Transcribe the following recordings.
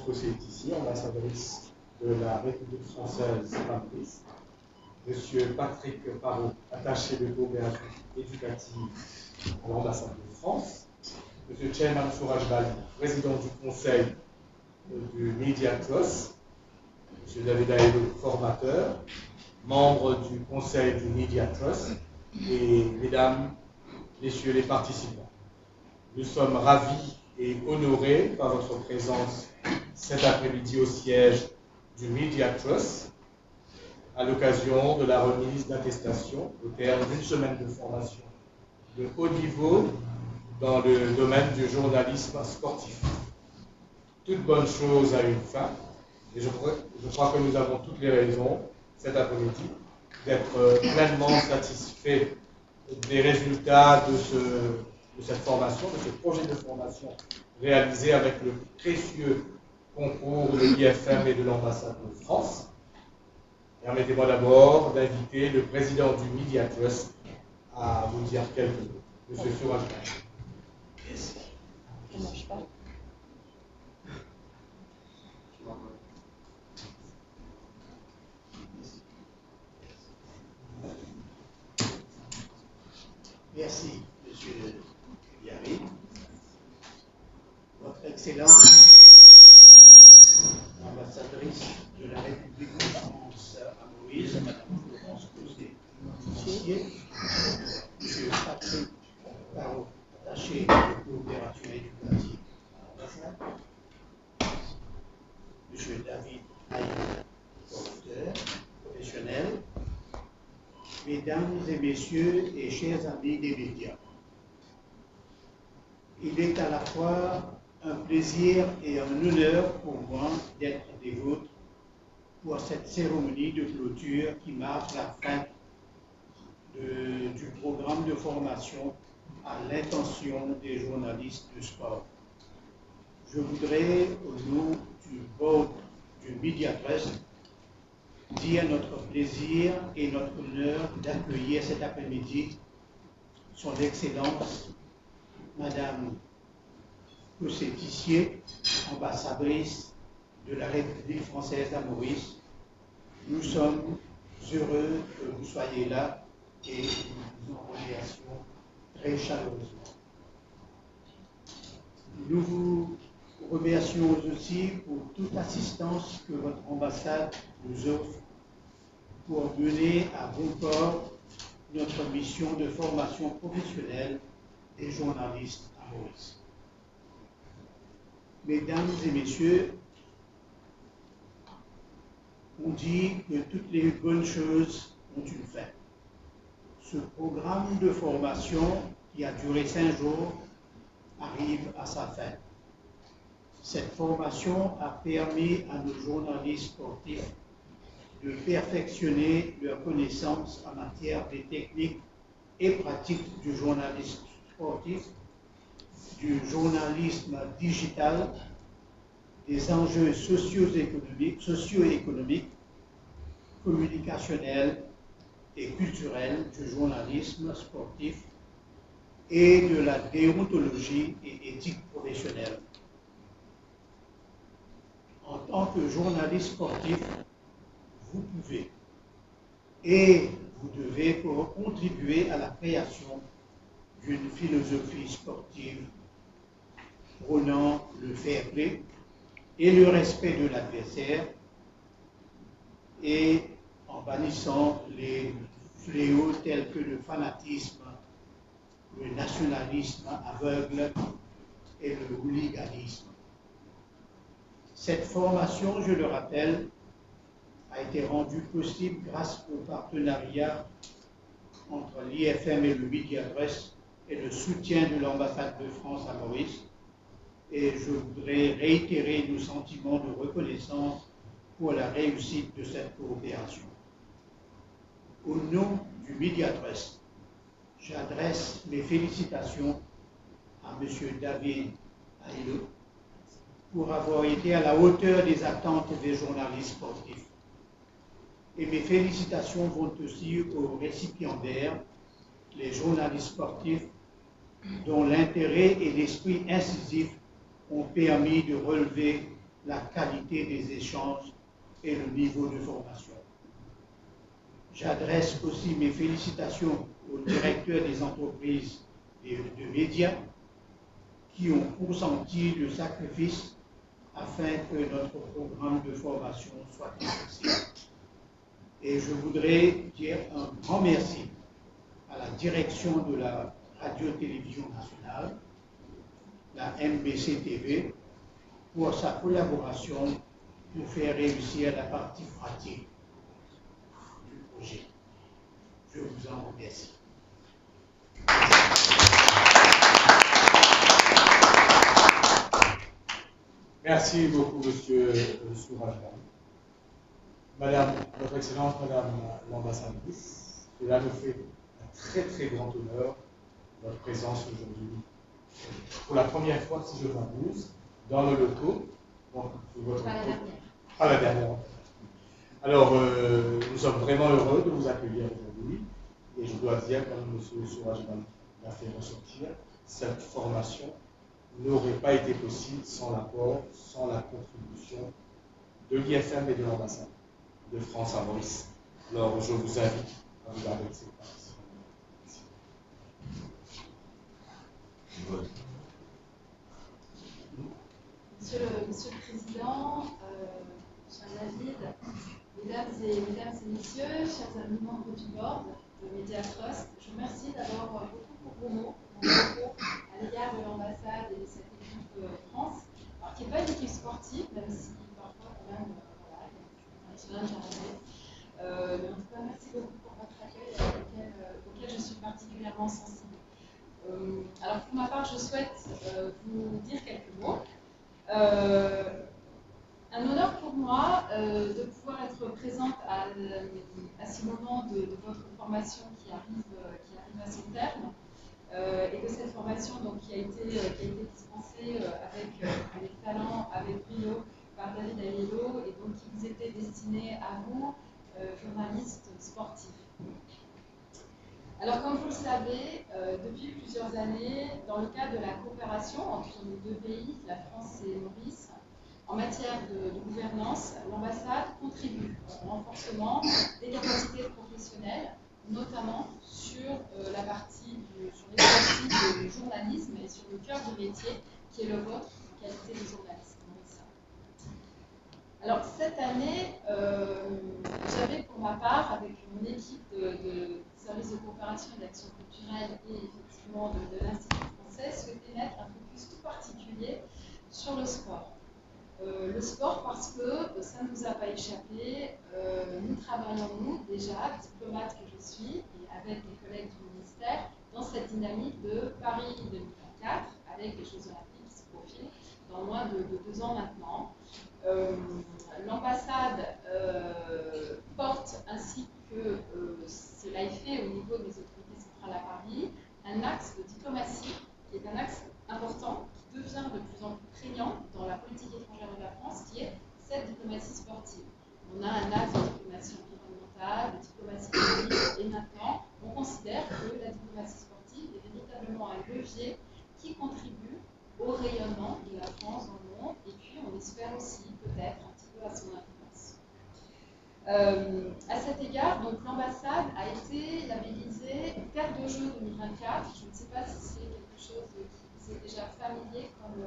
Cosset-Tissier, ambassadrice de la République française à Maurice, Monsieur Patrick Parot, attaché de coopération éducative à l'ambassade de France, Monsieur Chairman Souraj Bali, président du conseil du Media Trust, Monsieur David Aïdo, formateur, membre du conseil du Media Trust, et mesdames, messieurs les participants. Nous sommes ravis et honorés par votre présence cet après-midi au siège du Media Trust à l'occasion de la remise d'attestation au terme d'une semaine de formation de haut niveau dans le domaine du journalisme sportif. Toute bonne chose a une fin, et je crois que nous avons toutes les raisons cet après-midi d'être pleinement satisfaits des résultats de cette formation, de ce projet de formation réalisé avec le précieux concours de l'IFM et de l'ambassade de France. Permettez-moi d'abord d'inviter le président du Media Trust à vous dire quelques mots. Monsieur Souraj. Merci. Merci, Monsieur Yari. Votre Excellence, ambassadrice de la République de France à Maurice, Madame Florence Cosset-Tissier, Monsieur Patrick Parot, attaché de coopération éducative à l'ambassade, Monsieur David Aïdo, formateur professionnel, Mesdames et Messieurs et chers amis des médias, il est à la fois un plaisir et un honneur pour moi d'être des vôtres pour cette cérémonie de clôture qui marque la fin du programme de formation à l'intention des journalistes de sport. Je voudrais, au nom du board du Media Trust, dire notre plaisir et notre honneur d'accueillir cet après-midi son Excellence, Madame Cosset-Tissier, ambassadrice de la République française à Maurice. Nous sommes heureux que vous soyez là et nous vous en remercions très chaleureusement. Nous vous remercions aussi pour toute l'assistance que votre ambassade nous offre pour mener à bon port notre mission de formation professionnelle des journalistes à Maurice. Mesdames et messieurs, on dit que toutes les bonnes choses ont une fin. Ce programme de formation qui a duré 5 jours arrive à sa fin. Cette formation a permis à nos journalistes sportifs de perfectionner leurs connaissances en matière de techniques et pratiques du journalisme sportif, du journalisme digital, des enjeux socio-économiques, communicationnels et culturels du journalisme sportif et de la déontologie et éthique professionnelle. En tant que journaliste sportif, vous pouvez et vous devez contribuer à la création d'une philosophie sportive prônant le fair play et le respect de l'adversaire et en bannissant les fléaux tels que le fanatisme, le nationalisme aveugle et le hooliganisme. Cette formation, je le rappelle, a été rendue possible grâce au partenariat entre l'IFM et le Media Trust et le soutien de l'ambassade de France à Maurice. Et je voudrais réitérer nos sentiments de reconnaissance pour la réussite de cette coopération. Au nom du Media Trust, j'adresse mes félicitations à M. David Aïdo pour avoir été à la hauteur des attentes des journalistes sportifs. Et mes félicitations vont aussi aux récipiendaires, les journalistes sportifs, dont l'intérêt et l'esprit incisif ont permis de relever la qualité des échanges et le niveau de formation. J'adresse aussi mes félicitations aux directeurs des entreprises de médias qui ont consenti le sacrifice afin que notre programme de formation soit possible. Et je voudrais dire un grand merci à la direction de la Radio-Télévision nationale, la MBC-TV, pour sa collaboration pour faire réussir la partie pratique du projet. Je vous en remercie. Merci beaucoup, Monsieur Sourajman. Madame, Votre Excellence, Madame l'ambassadrice, cela nous fait un très très grand honneur votre présence aujourd'hui. Pour la première fois, si je m'abuse, dans nos locaux. Donc, pas la dernière. Alors, nous sommes vraiment heureux de vous accueillir aujourd'hui. Et je dois dire, comme M. Sourajman l'a fait ressortir, cette formation n'aurait pas été possible sans l'apport, sans la contribution de l'IFM et de l'ambassade de France à Maurice. Alors, je vous invite à vous garder ces places. Monsieur le Président, cher David, mesdames et messieurs, chers amis membres du board de Media Trust, je vous remercie d'abord beaucoup pour vos mots, à l'égard de l'ambassade et de cette équipe France, alors qui n'est pas une équipe sportive, même si parfois quand même, voilà, il y a un challenge à mais en tout cas, merci beaucoup pour votre accueil auquel je suis particulièrement sensible. Alors pour ma part, je souhaite vous dire quelques mots. Un honneur pour moi de pouvoir être présente à ce moment de votre formation qui arrive à son terme et de cette formation donc, qui a été dispensée avec talent, avec brio par David Aiello et donc qui vous était destinée à vous, journalistes sportifs. Alors, comme vous le savez, depuis plusieurs années, dans le cadre de la coopération entre nos deux pays, la France et Maurice, en matière de gouvernance, l'ambassade contribue au renforcement des capacités professionnelles, notamment sur sur l'exercice du journalisme et sur le cœur du métier qui est le vôtre en qualité de journaliste mauricien. Alors, cette année, j'avais pour ma part, avec mon équipe de services de coopération et d'action culturelle et effectivement de l'Institut français, souhaité mettre un focus tout particulier sur le sport. Le sport parce que ça ne nous a pas échappé, nous travaillons, nous, déjà, diplomate que je suis, et avec les collègues du ministère, dans cette dynamique de Paris 2024, avec les Jeux Olympiques qui se profilent dans moins de 2 ans maintenant. L'ambassade porte, ainsi que cela est fait au niveau des autorités centrales à Paris, un axe de diplomatie qui est un axe important, qui devient de plus en plus prégnant dans la politique étrangère de la France, qui est cette diplomatie sportive. On a un axe de diplomatie environnementale, de diplomatie économique, et maintenant, on considère que la diplomatie sportive est véritablement un levier qui contribue au rayonnement de la France dans le monde, et puis on espère aussi peut-être un petit peu à son influence. À cet égard, donc l'ambassade a été labellisée Terre de Jeux 2024. Je ne sais pas si c'est quelque chose qui vous est déjà familier, comme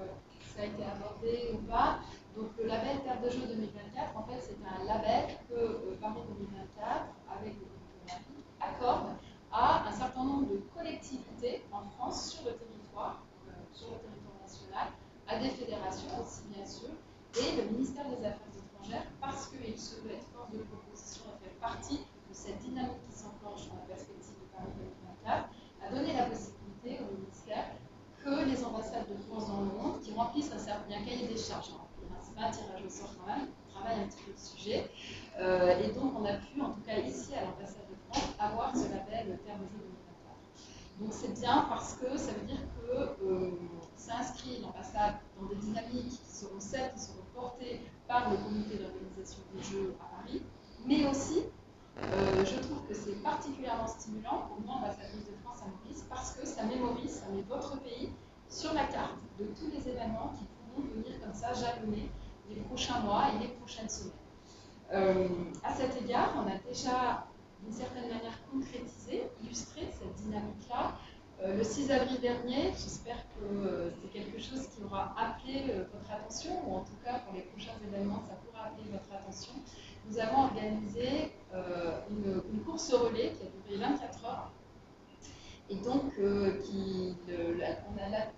ça a été abordé ou pas. Donc le label Terre de Jeux 2024, en fait, c'est un label que Paris 2024, avec le groupe olympique, accorde à un certain nombre de collectivités en France sur le territoire national, à des fédérations aussi bien sûr, et le ministère des Affaires étrangères, parce qu'il se veut être force de proposition et faire partie de cette dynamique qui s'enclenche dans la perspective de Paris 2024, a donné la possibilité au ministère que les ambassades de France dans le monde, qui remplissent un cahier des charges, c'est pas un tirage au sort quand même, on travaille un petit peu le sujet, et donc on a pu, en tout cas ici à l'ambassade de France, avoir ce label Terre de Jeux 2024. Donc c'est bien parce que ça veut dire que ça inscrit l'ambassade dans des dynamiques qui seront celles qui seront portées par le comité d'organisation des Jeux à Paris, mais aussi, je trouve que c'est particulièrement stimulant pour moi, ambassadrice de France à Maurice, parce que ça mémorise, ça met votre pays sur la carte de tous les événements qui pourront venir comme ça jalonner les prochains mois et les prochaines semaines. À cet égard, on a déjà d'une certaine manière concrétisé, illustré cette dynamique-là. Le 6 avril dernier, j'espère que c'est quelque chose qui aura appelé votre attention, ou en tout cas pour les prochains événements, ça pourra appeler votre attention. Nous avons organisé une course relais qui a duré 24 heures. Et donc, la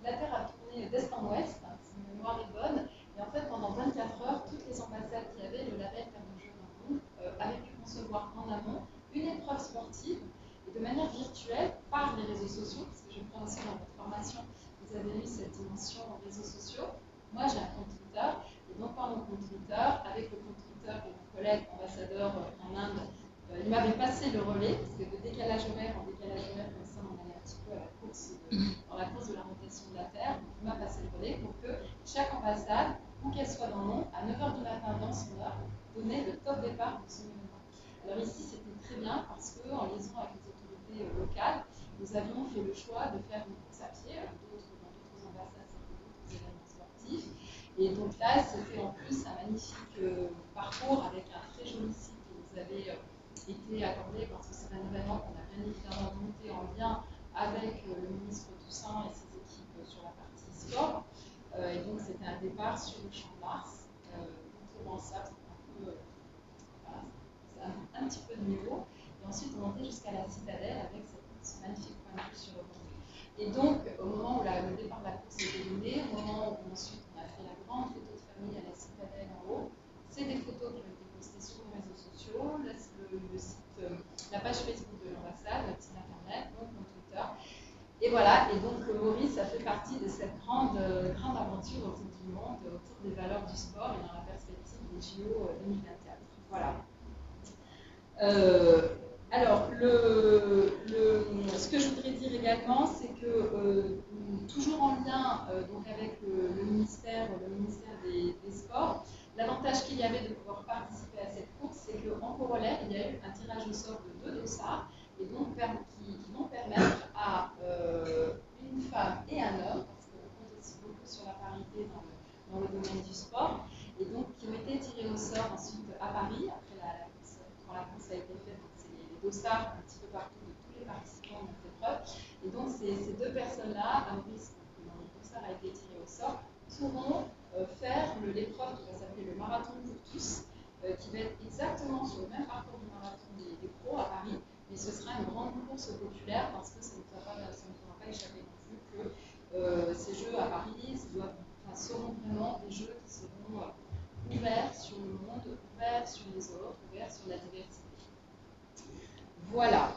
Terre a tourné d'est en ouest, si ma mémoire est bonne. Et en fait, pendant 24 heures, toutes les ambassades qui avaient le label Terre de Jeux dans le monde avaient pu concevoir en amont une épreuve sportive et de manière virtuelle par les réseaux sociaux, parce que je crois aussi dans votre formation, vous avez eu cette dimension réseaux sociaux. Moi, j'ai un compte Twitter, et donc par mon compte Twitter, avec le compte Twitter de mon collègue ambassadeur en Inde, il m'avait passé le relais, parce que de décalage horaire en décalage horaire, comme ça, on allait un petit peu à la course dans la course de la rotation de la Terre. Donc, il m'a passé le relais pour que chaque ambassade, où qu'elle soit dans le monde, à 9h du matin dans son heure, donnait le top départ de son événement. Alors ici, c'était très bien parce qu'en liaison avec les autorités locales, nous avions fait le choix de faire une course à pied, dans d'autres ambassades, c'était d'autres événements sportifs. Et donc là, c'était en plus un magnifique parcours avec un très joli site qui nous avait été accordé parce que c'est un événement qu'on a bien évidemment monté en lien avec le ministre Toussaint et ses équipes sur la partie sport. Et donc c'était un départ sur le Champ de Mars, complètement ça, c'est un petit peu de niveau, et ensuite on montait jusqu'à la citadelle avec ce magnifique point de vue sur le monde. Et donc, au moment où le départ de la course était donné, au moment où ensuite on a fait la grande photo de famille à la citadelle en haut, c'est des photos qui ont été postées sur les réseaux sociaux, le site, la page Facebook de l'ambassade, le site internet, donc mon Twitter. Et voilà, et donc Maurice a fait partie de cette grande aventure autour du monde, autour des valeurs du sport et dans la perspective des JO 2024. Voilà. Alors, ce que je voudrais dire également, c'est que toujours en lien donc avec le ministère des Sports, l'avantage qu'il y avait de pouvoir participer à cette course, c'est qu'en corollaire, il y a eu un tirage au sort de 2 dossards, et donc qui vont permettre à une femme et un homme, parce qu'on compte aussi beaucoup sur la parité dans le domaine du sport, et donc qui ont été tirés au sort ensuite à Paris, après quand la course a été faite, c'est les dossards un petit peu partout de tous les participants de cette épreuve. Et donc ces 2 personnes-là, Maurice, dont le dossard a été tiré au sort, pourront faire l'épreuve qui va s'appeler le marathon pour tous, qui va être exactement sur le même parcours du marathon des pros à Paris, mais ce sera une grande course populaire parce que ça ne pourra pas échapper non plus que ces jeux à Paris seront vraiment des jeux qui seront ouverts sur le monde, ouverts sur les autres, ouverts sur la diversité. Voilà.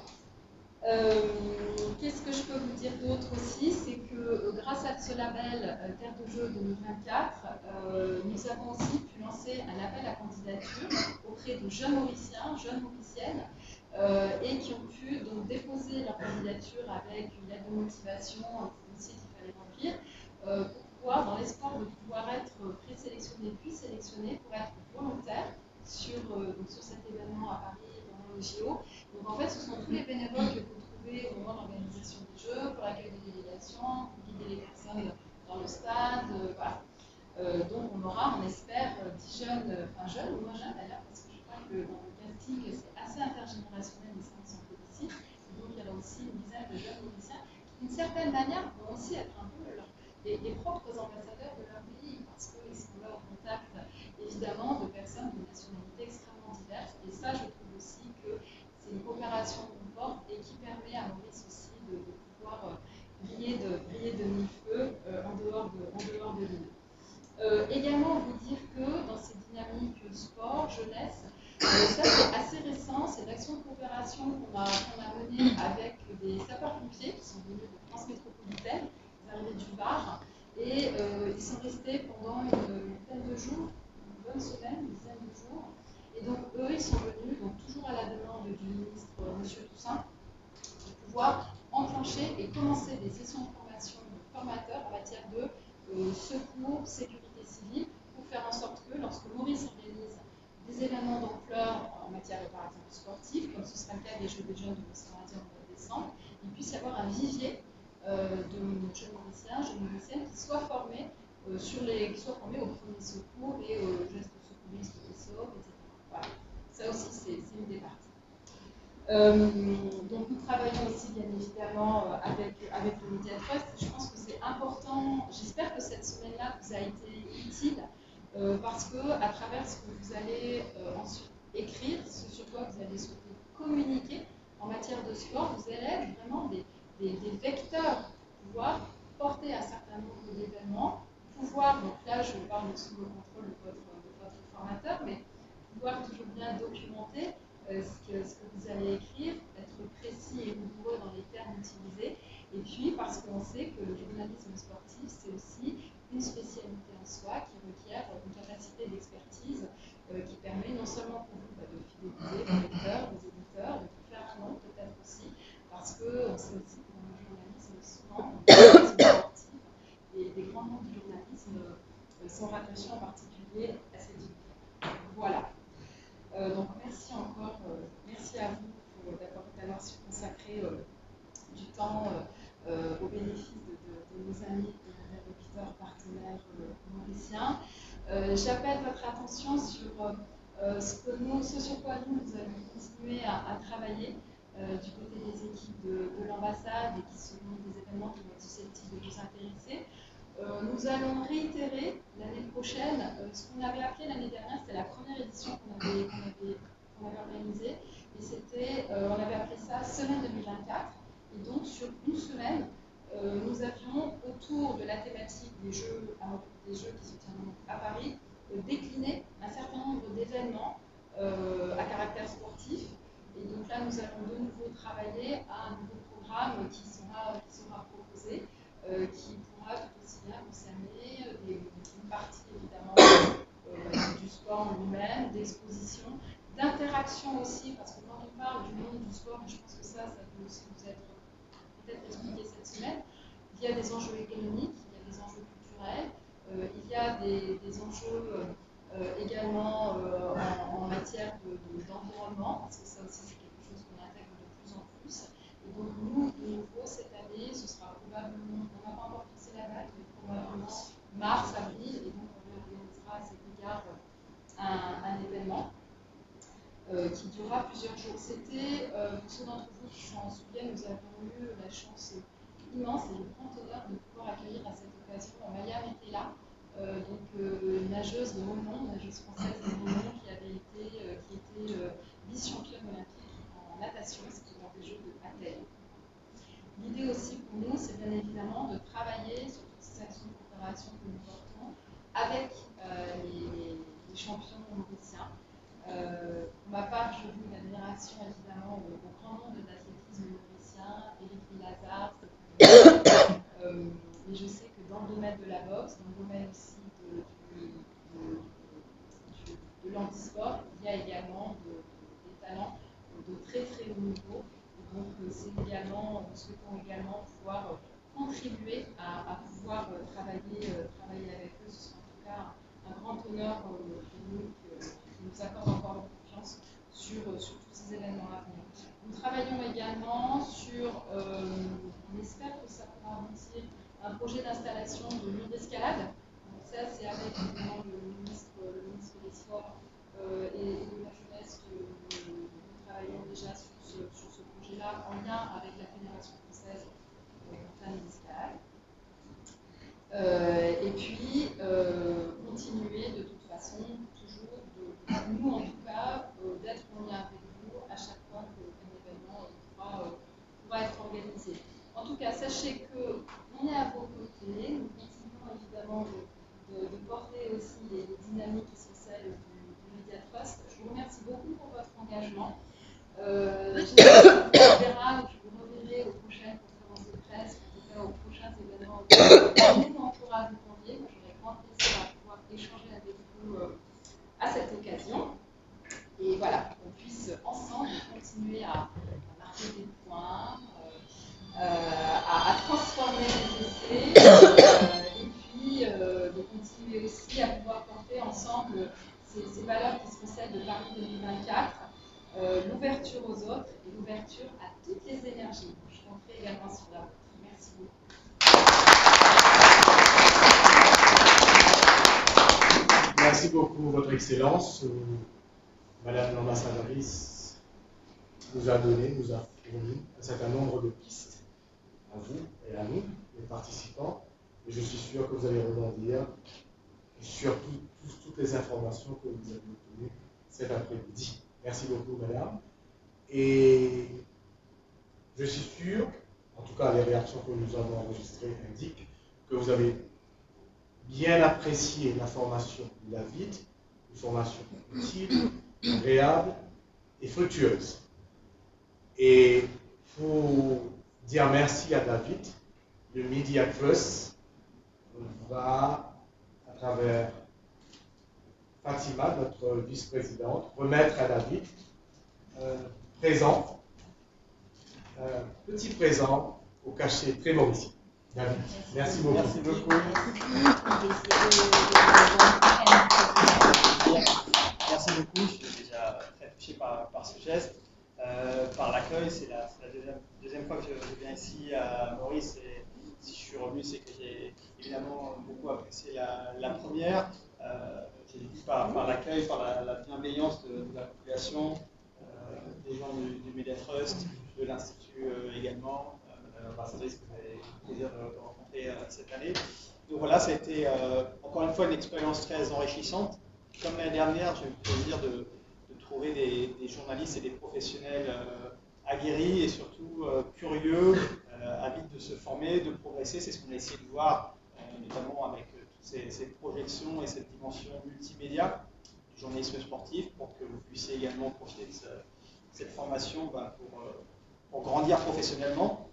Qu'est-ce que je peux vous dire d'autre aussi? C'est que grâce à ce label Terre de Jeux 2024, nous avons aussi pu lancer un appel à candidature auprès de jeunes Mauriciens, jeunes Mauriciennes, et qui ont pu donc déposer leur candidature avec une lettre de motivation, un dossier qu'il fallait remplir, pour pouvoir, dans l'espoir de pouvoir être présélectionnés puis sélectionnés pour être volontaires sur cet événement à Paris pendant les JO. Donc en fait, ce sont tous les bénévoles que vous trouvez au moment de l'organisation des Jeux, pour l'accueil des délégations, pour guider les personnes dans le stade, voilà. Donc on aura, on espère, 10 jeunes, jeunes ou moins jeunes d'ailleurs, parce que je crois que dans le casting, c'est assez intergénérationnel, mais ça on s'en félicite. Donc il y aura aussi une dizaine de jeunes Mauriciens qui, d'une certaine manière, vont aussi être un peu les propres ambassadeurs de leur pays, parce qu'ils sont là au contact, évidemment, de personnes de nationalités extrêmement diverses. Et ça, je trouve aussi que c'est une coopération forte et qui permet à Maurice aussi de pouvoir briller de mille feux en dehors de l'île. Également, vous dire que dans ces dynamiques sport, jeunesse, ça c'est assez récent, c'est l'action de coopération qu'on a menée avec des sapeurs-pompiers qui sont venus de France métropolitaine, ils arrivaient du Var, et ils sont restés pendant une vingtaine de jours, une bonne semaine, une dizaine de jours. Et donc eux, ils sont venus, donc toujours à la demande du ministre M. Toussaint, pour pouvoir enclencher et commencer des sessions de formation de formateurs en matière de secours, sécurité civile, pour faire en sorte que lorsque Maurice organise des événements d'ampleur en matière par exemple sportive, comme ce sera le cas des Jeux des Jeunes de l'océan Indien au mois de décembre, il puisse y avoir un vivier de jeunes Mauriciens, jeunes Mauriciennes qui soient formés qui soient formés au premier secours et aux gestes secouristes qui sauvent, etc. Voilà. Ça aussi, c'est une des parties. Donc nous travaillons aussi bien évidemment avec le Media Trust. Je pense que c'est important, j'espère que cette semaine-là vous a été utile parce que à travers ce que vous allez ensuite écrire, ce sur quoi vous allez souhaiter communiquer en matière de sport, vous allez être vraiment des vecteurs pour pouvoir porter un certain nombre d'événements, pouvoir, donc là je parle sous le contrôle de votre formateur, mais pouvoir toujours bien documenter ce que vous allez écrire, être précis et rigoureux dans les termes utilisés, et puis parce qu'on sait que le journalisme sportif, c'est aussi une spécialité en soi qui requiert une capacité d'expertise qui permet non seulement pour vous de fidéliser vos lecteurs, vos éditeurs, de tout faire un nom peut-être aussi, parce qu'on sait aussi que dans le journalisme, souvent, le journalisme sportif, et des grands noms du journalisme sont rattachés en particulier à ces disciplines. Voilà. Donc merci encore, merci à vous d'avoir su consacrer du temps au bénéfice de nos amis, de nos interlocuteurs, partenaires mauriciens. J'appelle votre attention sur ce sur quoi nous allons continuer à travailler du côté des équipes de l'ambassade et qui seront des événements qui vont être susceptibles de vous intéresser. Nous allons réitérer l'année prochaine ce qu'on avait appelé l'année dernière, c'était la première édition qu'on avait organisée, et on avait appelé ça Semaine 2024. Et donc sur une semaine, nous avions autour de la thématique des jeux qui se tiendront à Paris, décliné un certain nombre d'événements à caractère sportif. Et donc là, nous allons de nouveau travailler à un nouveau programme qui sera proposé, qui pourra tout aussi bien concerner une partie évidemment du sport lui-même, d'exposition, d'interaction aussi, parce que quand on parle du monde du sport, je pense que ça peut aussi vous être peut-être expliqué cette semaine, il y a des enjeux économiques, il y a des enjeux culturels, il y a des enjeux également en matière d'environnement, parce que ça aussi c'est quelque chose qu'on intègre de plus en plus. Et donc nous, de nouveau, cette année, ce sera probablement, on n'a pas encore fixé la date, mais probablement mars, avril, et donc on organisera à cet égard un événement qui durera plusieurs jours. C'était, pour ceux d'entre vous qui s'en souviennent, nous avons eu la chance immense et le grand honneur de pouvoir accueillir à cette occasion Maya Metella, une nageuse de Monon, nageuse française de Monon, qui était vice-championne olympique en natation, c'était dans les Jeux de Athènes. L'idée aussi pour nous, c'est bien évidemment de travailler sur toutes ces actions de coopération que nous portons avec les champions mauriciens. Pour ma part, je voue une admiration évidemment au grand nombre d'athlétisme mauricien, Éric Villazard, mais je sais que dans le domaine de la boxe, dans le domaine aussi de l'handisport, il y a également des talents de très très haut niveau. Et donc nous souhaitons également pouvoir contribuer à pouvoir travailler avec eux. Ce sera en tout cas un grand honneur pour nous qui nous accorde encore confiance sur tous ces événements à venir. Nous travaillons également sur, on espère que ça pourra aboutir, un projet d'installation de lieu d'escalade. Donc ça, c'est avec évidemment le ministre des Sports et de la Jeunesse que nous travaillons déjà sur ce projet-là en lien avec la Fédération française montagne d'escalade. Et puis, continuer de toute façon, toujours, nous en tout cas, d'être en lien avec vous à chaque fois qu'un événement pourra être organisé. En tout cas, sachez qu'on est à vos côtés, nous continuons évidemment de porter aussi les dynamiques qui sont celles du Media Trust. Je vous remercie beaucoup pour votre engagement. J'espère que vous verra, je vous reverrai aux prochaines conférences de presse, en tout cas aux prochains événements auxquels on pourra vous convier. Moi, j'aurai grand plaisir à pouvoir échanger avec vous à cette occasion. Et voilà, qu'on puisse ensemble continuer à marquer des points, à transformer les essais, et puis de continuer aussi à pouvoir porter ensemble ces valeurs qui seront celles de Paris 2024, l'ouverture aux autres et l'ouverture à toutes les énergies. Je compterai également sur la vôtre. Merci beaucoup. merci beaucoup, Votre Excellence. Madame l'ambassadrice nous a fourni un certain nombre de pistes à vous et à nous, les participants. Et je suis sûr que vous allez rebondir sur toutes les informations que vous avez obtenues cet après-midi. Merci beaucoup, madame. Et je suis sûr, en tout cas les réactions que nous avons enregistrées indiquent que vous avez bien apprécié la formation de David, une formation utile, agréable et fructueuse. Et pour dire merci à David, le Media Trust va, à travers Fatima, notre vice-présidente, remettre à David petit présent au cachet très mauricien. David, merci beaucoup. Merci beaucoup. Merci beaucoup. Je suis déjà très touché par ce geste, par l'accueil. C'est la deuxième fois que je viens ici à Maurice. Et si je suis revenu, c'est que j'ai évidemment beaucoup apprécié la première. J'ai dit par l'accueil, par la bienveillance de la population, des gens du Media Trust, de l'Institut également, l'ambassadrice que vous avez le plaisir de rencontrer cette année. Donc voilà, ça a été encore une fois une expérience très enrichissante. Comme l'année dernière, j'ai eu le plaisir de trouver des journalistes et des professionnels aguerris et surtout curieux, avides de se former, de progresser. C'est ce qu'on a essayé de voir, notamment avec toutes ces projections et cette dimension multimédia du journalisme sportif, pour que vous puissiez également profiter de cette formation pour grandir professionnellement,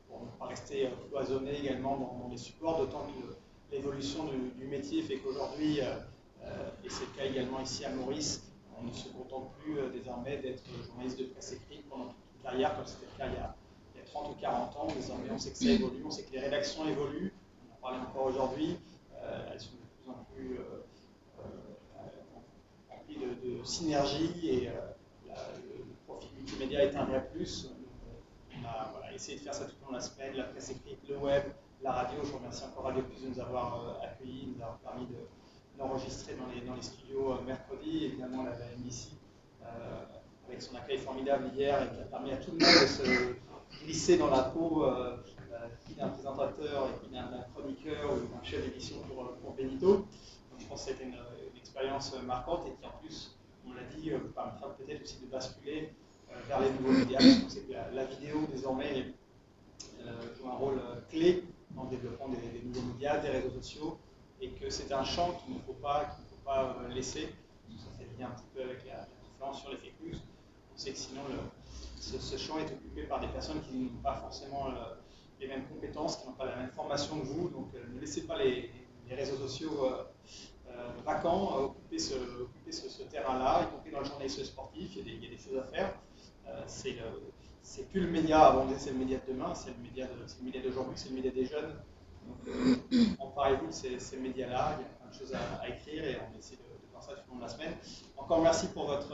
pour ne pas rester cloisonné également dans les supports, d'autant que l'évolution du métier fait qu'aujourd'hui, et c'est le cas également ici à Maurice, on ne se contente plus désormais d'être journaliste de presse écrite pendant toute une carrière, comme c'était le cas il y a 30 ou 40 ans. Désormais, on sait que ça évolue, on sait que les rédactions évoluent, on en parlait encore aujourd'hui, elles sont de plus en plus remplies de synergie et le profil multimédia est un vrai plus. On a essayé de faire ça tout au long de la semaine, la presse écrite, le web, la radio. Je remercie encore Radio Plus de nous avoir accueillis, de nous avoir permis d'enregistrer dans les studios mercredi, évidemment la NBC, avec son accueil formidable hier et qui a permis à tout le monde de se glisser dans la peau qui d'un présentateur et qui d'un chroniqueur ou d'un chef d'édition pour Benito. Donc, je pense que c'était une expérience marquante et qui en plus, on l'a dit, permettra peut-être aussi de basculer vers les nouveaux médias, parce qu'on sait que la vidéo désormais joue un rôle clé dans le développement des nouveaux médias, des réseaux sociaux, et que c'est un champ qu'il ne faut pas laisser. Ça fait lien un petit peu avec la conférence sur les fake news. On sait que sinon ce champ est occupé par des personnes qui n'ont pas forcément les mêmes compétences, qui n'ont pas la même formation que vous. Donc ne laissez pas les réseaux sociaux vacants occuper ce terrain-là, y compris dans le journalisme sportif. Il y a des choses à faire. C'est plus le média, avant c'est le média de demain, c'est le média d'aujourd'hui, c'est le média des jeunes. Donc, emparez-vous de ces médias-là, il y a plein de choses à écrire et on essaie de faire ça tout au long de la semaine. Encore merci pour votre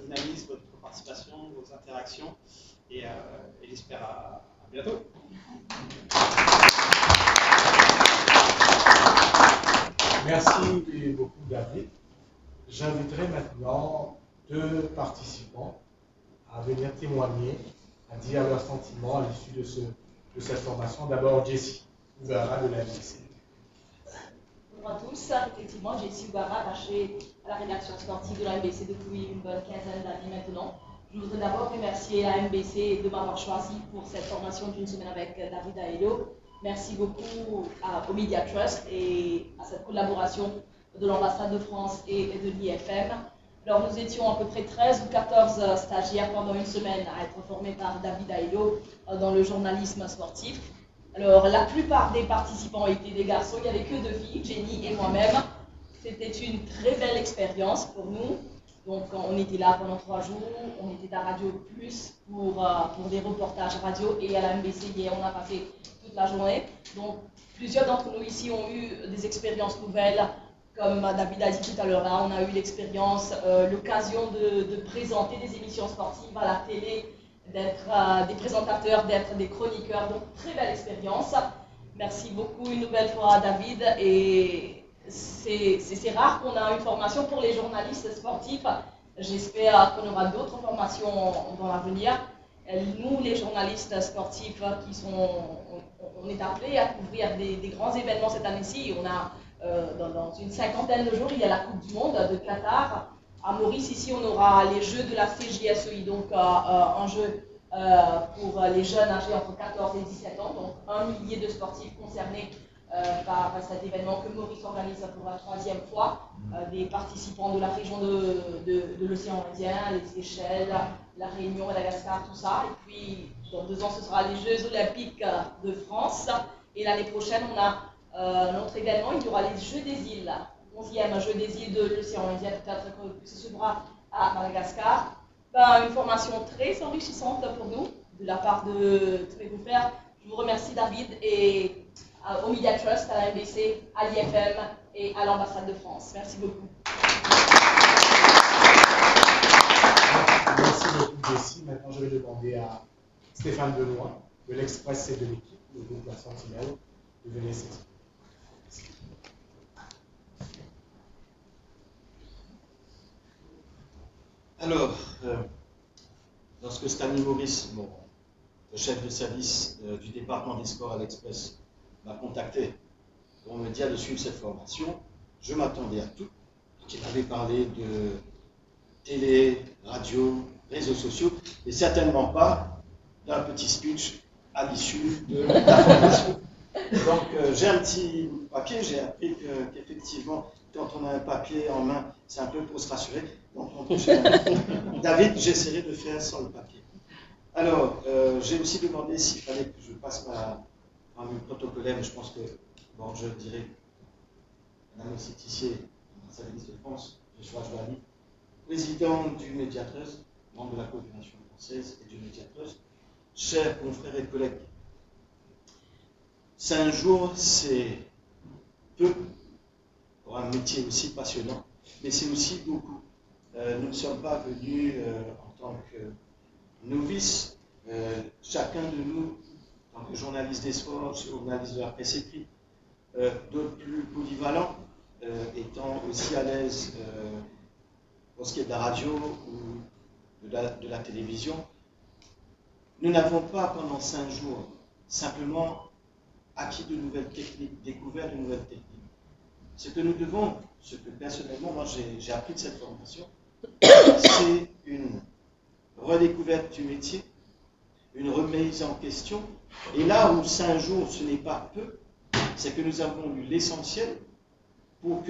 dynamisme, votre participation, vos interactions et j'espère à bientôt. Merci beaucoup, David. J'inviterai maintenant 2 participants à venir témoigner, à dire leurs sentiments à l'issue de cette formation. D'abord, Jessie Ougara de la MBC. Bonjour à tous, effectivement, Jessie Ougara, attachée à la rédaction sportive de la MBC depuis une bonne quinzaine d'années maintenant. Je voudrais d'abord remercier la MBC de m'avoir choisi pour cette formation d'une semaine avec David Aello. Merci beaucoup au Media Trust et à cette collaboration de l'ambassade de France et de l'IFM. Alors, nous étions à peu près 13 ou 14 stagiaires pendant une semaine à être formés par David Aello dans le journalisme sportif. Alors, la plupart des participants étaient des garçons, il n'y avait que 2 filles, Jenny et moi-même. C'était une très belle expérience pour nous. Donc, on était là pendant 3 jours, on était à Radio Plus pour des reportages radio et à la MBC hier, on a passé toute la journée. Donc, plusieurs d'entre nous ici ont eu des expériences nouvelles. Comme David a dit tout à l'heure, là, on a eu l'expérience, l'occasion de présenter des émissions sportives à la télé, d'être des présentateurs, d'être des chroniqueurs. Donc, très belle expérience. Merci beaucoup une nouvelle fois à David. Et c'est rare qu'on a une formation pour les journalistes sportifs. J'espère qu'on aura d'autres formations dans l'avenir. Nous, les journalistes sportifs, on est appelés à couvrir des grands événements cette année-ci. On a, dans une cinquantaine de jours, il y a la Coupe du Monde de Qatar. À Maurice, ici, on aura les Jeux de la CJSEI, donc un jeu pour les jeunes âgés entre 14 et 17 ans, donc 1 millier de sportifs concernés par cet événement que Maurice organise pour la 3e fois, des participants de la région de l'océan Indien, les Seychelles, la Réunion, Madagascar, tout ça. Et puis, dans 2 ans, ce sera les Jeux Olympiques de France. Et l'année prochaine, on a notre événement, il y aura les Jeux des îles, 11e Jeux des îles de l'océan Indien, peut-être que ce sera à Madagascar. Une formation très enrichissante pour nous, de la part de tous les confrères. Je vous remercie, David, et au Media Trust, à la MBC, à l'IFM et à l'ambassade de France. Merci beaucoup. Merci beaucoup, Jessie. Maintenant, je vais demander à Stéphane Benoît, de l'Express et de l'équipe, le groupe La Sentinelle, de venir s'exprimer. Alors, lorsque Stanley Maurice, le chef de service du département des sports à l'Express, m'a contacté pour me dire de suivre cette formation, je m'attendais à tout. Il avait parlé de télé, radio, réseaux sociaux, et certainement pas d'un petit speech à l'issue de la formation. Donc, j'ai un petit papier, j'ai appris qu'effectivement, quand on a un papier en main, c'est un peu pour se rassurer. Donc, David, j'essaierai de faire sans le papier. Alors, j'ai aussi demandé s'il fallait que je passe par une protocolaire, mais je pense que, bon, je dirais, Madame Tissier, ambassadrice de France, Joshua Joali, président du Media Trust, membre de la coopération française et du Media Trust, chers confrères et collègues. 5 jours, c'est peu pour un métier aussi passionnant, mais c'est aussi beaucoup. Nous ne sommes pas venus en tant que novices, chacun de nous, en tant que journaliste des sports, journaliste de la presse écrite, d'autres plus polyvalents, étant aussi à l'aise pour ce qui est de la radio ou de la télévision. Nous n'avons pas pendant 5 jours simplement acquis de nouvelles techniques, découvert de nouvelles techniques. Ce que nous devons, ce que personnellement moi j'ai appris de cette formation, c'est une redécouverte du métier, une remise en question. Et là où 5 jours ce n'est pas peu, c'est que nous avons eu l'essentiel pour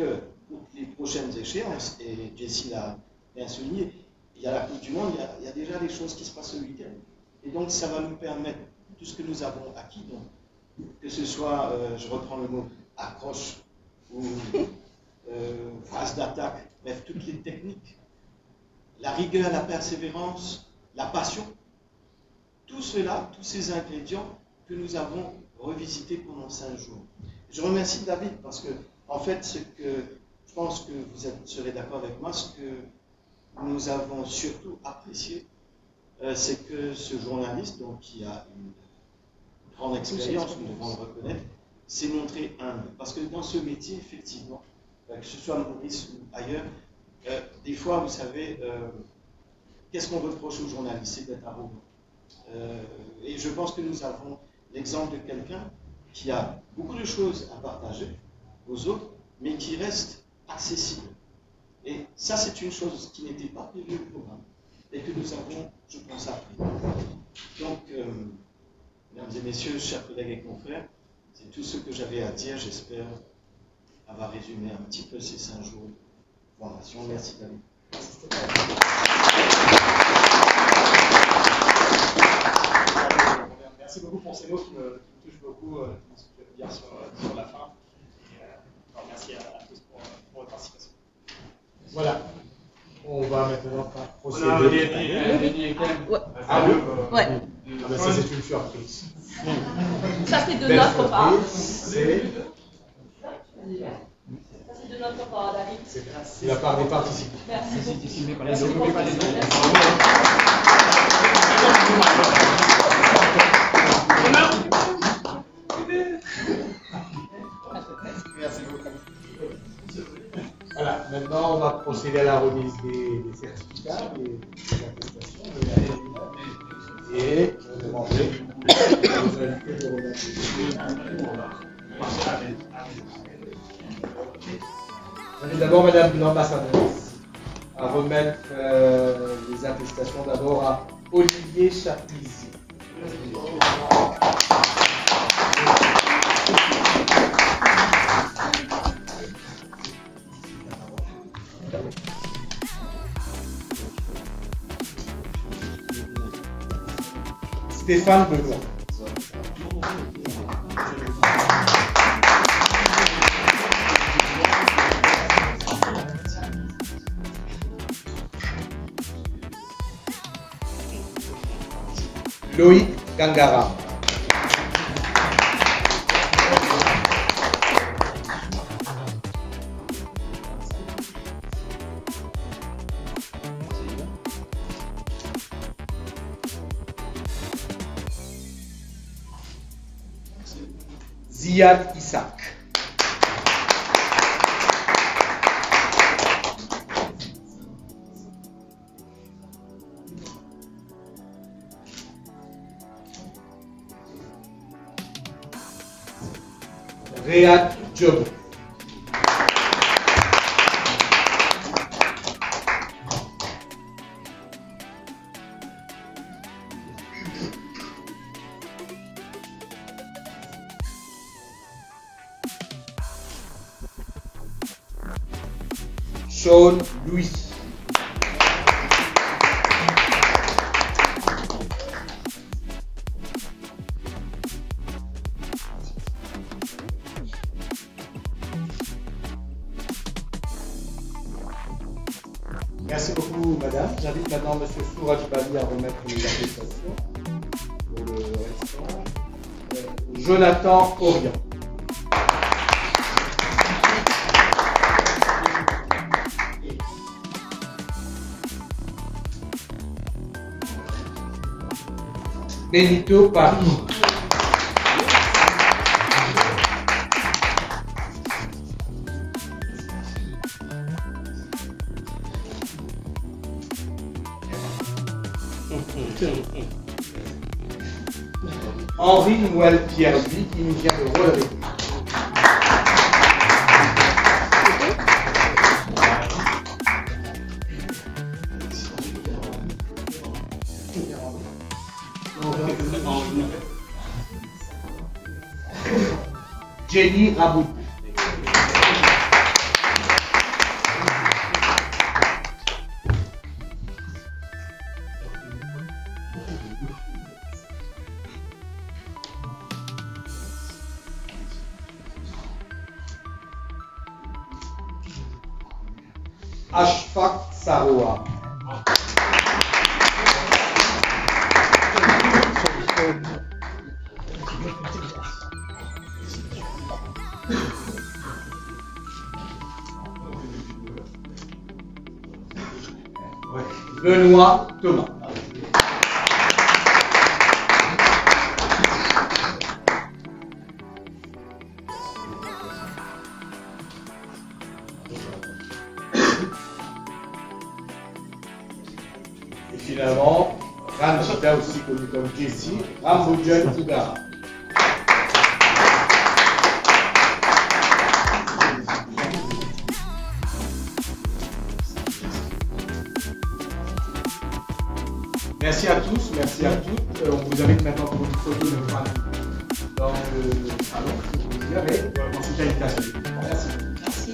les prochaines échéances, et Jessie l'a bien souligné, il y a la Coupe du Monde, il y a déjà des choses qui se passent ce week-end. Et donc ça va nous permettre, tout ce que nous avons acquis, donc, que ce soit, je reprends le mot, accroche ou phase d'attaque, bref, toutes les techniques, la rigueur, la persévérance, la passion, tout cela, tous ces ingrédients que nous avons revisités pendant 5 jours. Je remercie David parce que, en fait, je pense que vous serez d'accord avec moi, ce que nous avons surtout apprécié, c'est que ce journaliste, donc, qui a une grande expérience, nous devons le reconnaître, s'est montré humble. Parce que dans ce métier, effectivement, que ce soit à Maurice ou ailleurs, des fois, vous savez, qu'est-ce qu'on reproche aux journalistes? C'est d'être arrogant. Et je pense que nous avons l'exemple de quelqu'un qui a beaucoup de choses à partager aux autres, mais qui reste accessible. Et ça, c'est une chose qui n'était pas prévue au programme et que nous avons, je pense, appris. Donc, mesdames et messieurs, chers collègues et confrères, c'est tout ce que j'avais à dire. J'espère avoir résumé un petit peu ces 5 jours de formation. Merci, David. Merci beaucoup pour ces mots qui me touchent beaucoup, ce que je veux dire sur la fin. Et, merci à tous pour votre participation. Voilà. On va maintenant procéder. Ça, c'est une surprise. Ça, c'est de notre part. C'est Ça, c'est de notre part, David. de la part des participants. Merci beaucoup. Merci beaucoup. procéder à la remise des certificats, des attestations, et demander aux invités de remettre d'abord Madame l'ambassadrice à remettre les attestations d'abord à Olivier Chapuisy. Stéphane Benoît. Loïc Gangara. Ziad Isaac. Riyad Job. Sean Louis. Merci beaucoup, madame. J'invite maintenant M. Souraj Bali à remettre les attestations pour le restant. Jonathan Orion. Benito Paris. Henri Noël Pierre-Louis qui nous vient de relever. Jenny Rabout. Ashfaq Saroua. Benoît Thomas. Et finalement, Ramjita, aussi connu comme Jessie, Ramboudjan Tougara. Merci à tous, merci à toutes. On vous invite maintenant pour une photo de famille dans le salon, si vous voulez, avec ensuite l'invitation. Merci. Merci.